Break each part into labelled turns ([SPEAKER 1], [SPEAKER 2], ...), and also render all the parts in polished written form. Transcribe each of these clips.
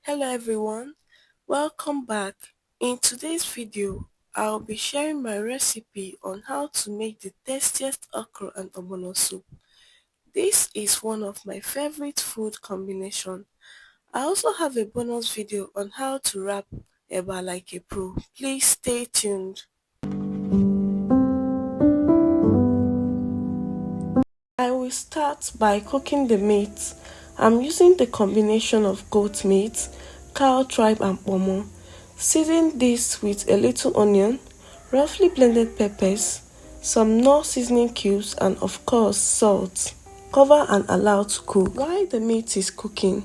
[SPEAKER 1] Hello everyone, welcome back. In today's video, I'll be sharing my recipe on how to make the tastiest okra and ogbono soup. This is one of my favorite food combination. I also have a bonus video on how to wrap eba like a pro. Please stay tuned. I will start by cooking the meat. I'm using the combination of goat meat, cow tripe and pomo. Season this with a little onion, roughly blended peppers, some Knorr seasoning cubes and of course salt. Cover and allow to cook. While the meat is cooking,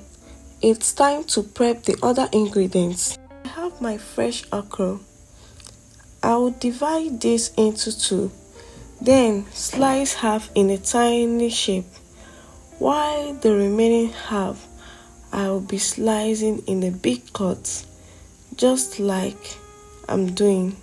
[SPEAKER 1] it's time to prep the other ingredients. I have my fresh okra. I will divide this into two. Then slice half in a tiny shape, while the remaining half I will be slicing in a big cut, just like I'm doing.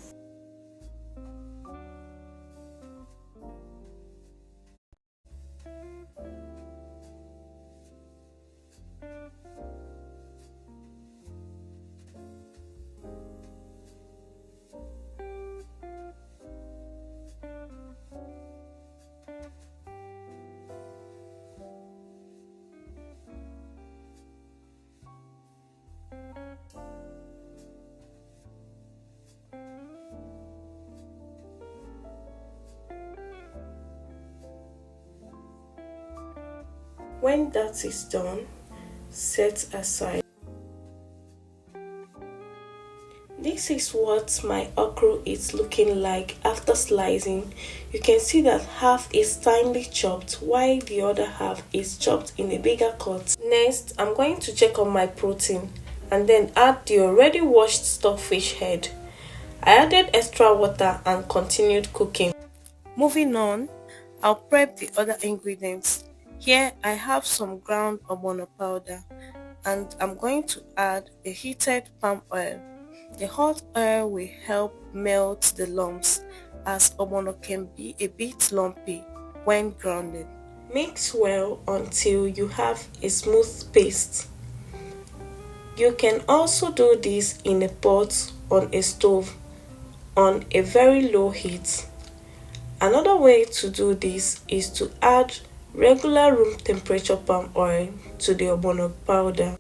[SPEAKER 1] When that is done, set aside. This is what my okra is looking like after slicing. You can see that half is finely chopped while the other half is chopped in a bigger cut. Next, I'm going to check on my protein and then add the already washed stockfish head. I added extra water and continued cooking. Moving on, I'll prep the other ingredients. Here I have some ground ogbono powder and I'm going to add a heated palm oil. The hot oil will help melt the lumps as ogbono can be a bit lumpy when grounded. Mix well until you have a smooth paste. You can also do this in a pot on a stove on a very low heat. Another way to do this is to add regular room temperature palm oil to the ogbono powder.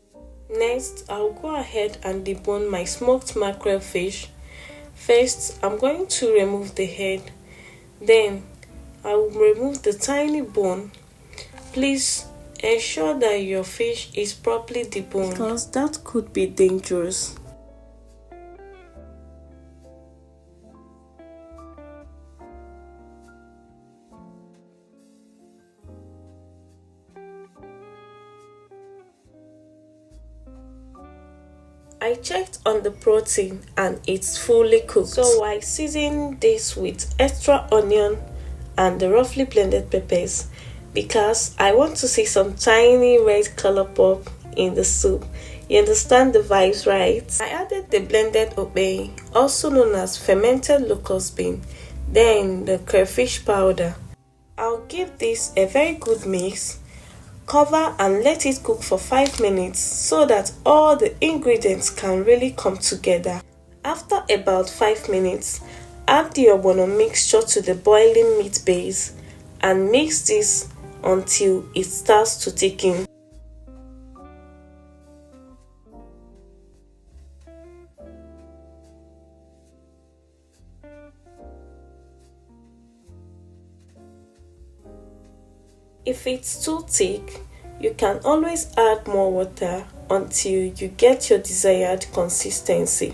[SPEAKER 1] Next, I'll go ahead and debone my smoked mackerel fish. First, I'm going to remove the head. Then, I will remove the tiny bone. Please ensure that your fish is properly deboned because that could be dangerous. I checked on the protein and it's fully cooked. So I season this with extra onion and the roughly blended peppers because I want to see some tiny red color pop in the soup. You understand the vibes, right? I added the blended Okpei, also known as fermented locust bean, then the crayfish powder. I'll give this a very good mix. Cover and let it cook for 5 minutes so that all the ingredients can really come together. After about 5 minutes, add the ogbono mixture to the boiling meat base and mix this until it starts to thicken. If it's too thick, you can always add more water until you get your desired consistency.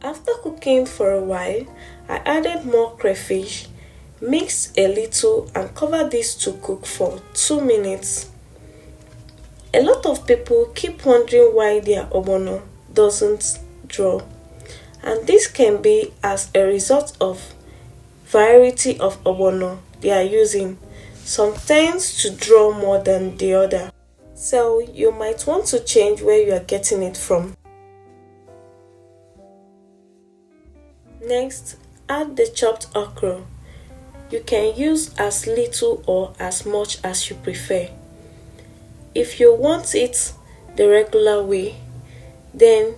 [SPEAKER 1] After cooking for a while, I added more crayfish, mixed a little and covered this to cook for 2 minutes. A lot of people keep wondering why their ogbono doesn't draw, and this can be as a result of variety of ogbono they are using. Some tends to draw more than the other, so you might want to change where you are getting it from. Next, add the chopped okra. You can use as little or as much as you prefer. If you want it the regular way, then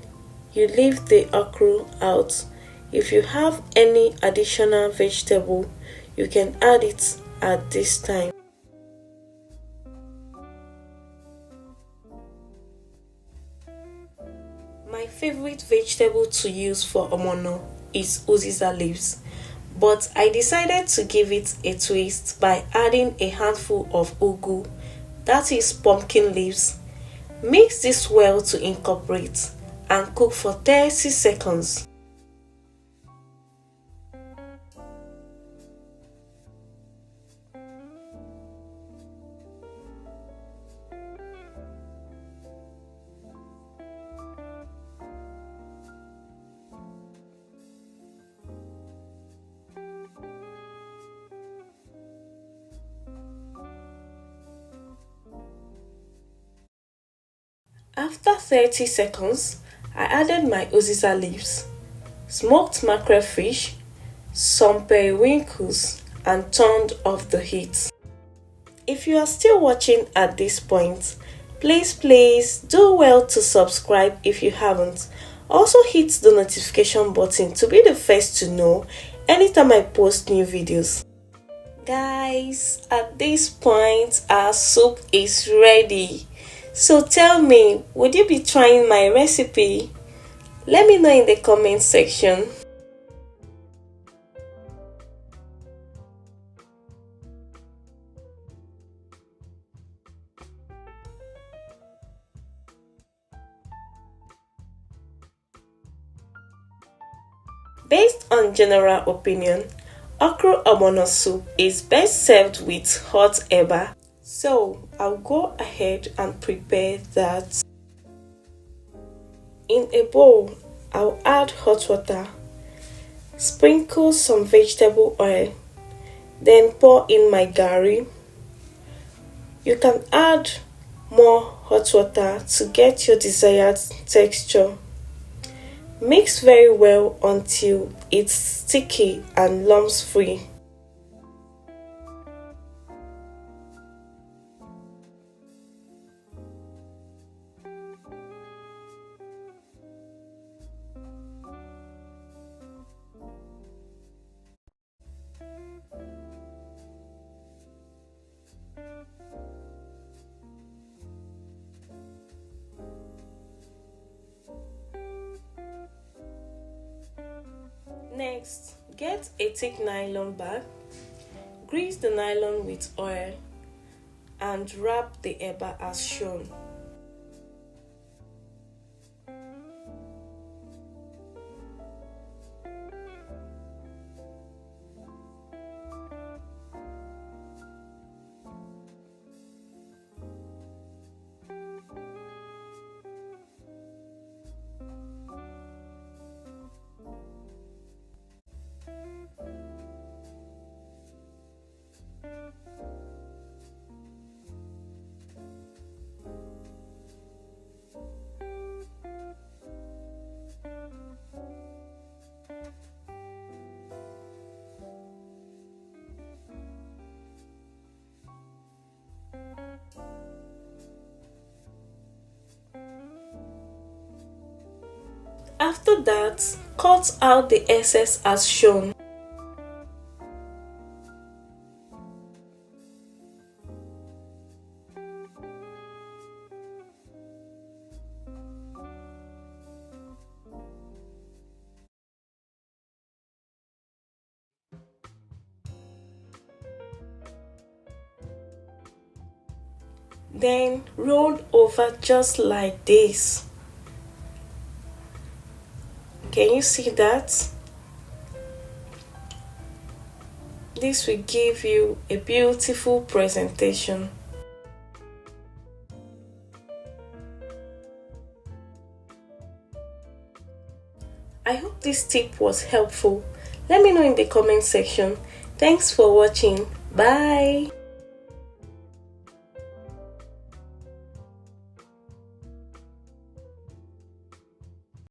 [SPEAKER 1] you leave the okra out. If you have any additional vegetable, you can add it at this time. My favorite vegetable to use for ogbono is Uziza leaves, but I decided to give it a twist by adding a handful of ugu, that is pumpkin leaves. Mix this well to incorporate and cook for 30 seconds. After 30 seconds, I added my Uziza leaves, smoked mackerel fish, some periwinkles, and turned off the heat. If you are still watching at this point, please do well to subscribe if you haven't. Also hit the notification button to be the first to know anytime I post new videos. Guys, at this point our soup is ready. So tell me, would you be trying my recipe? Let me know in the comment section. Based on general opinion, Okra Ogbono soup is best served with hot eba. So I'll go ahead and prepare that. In a bowl, I'll add hot water, sprinkle some vegetable oil, then pour in my garri. You can add more hot water to get your desired texture. Mix very well until it's sticky and lumps free. Next, get a thick nylon bag, grease the nylon with oil, and wrap the eba as shown. After that, cut out the excess as shown. Then roll over just like this. Can you see that? This will give you a beautiful presentation. I hope this tip was helpful. Let me know in the comment section. Thanks for watching. Bye.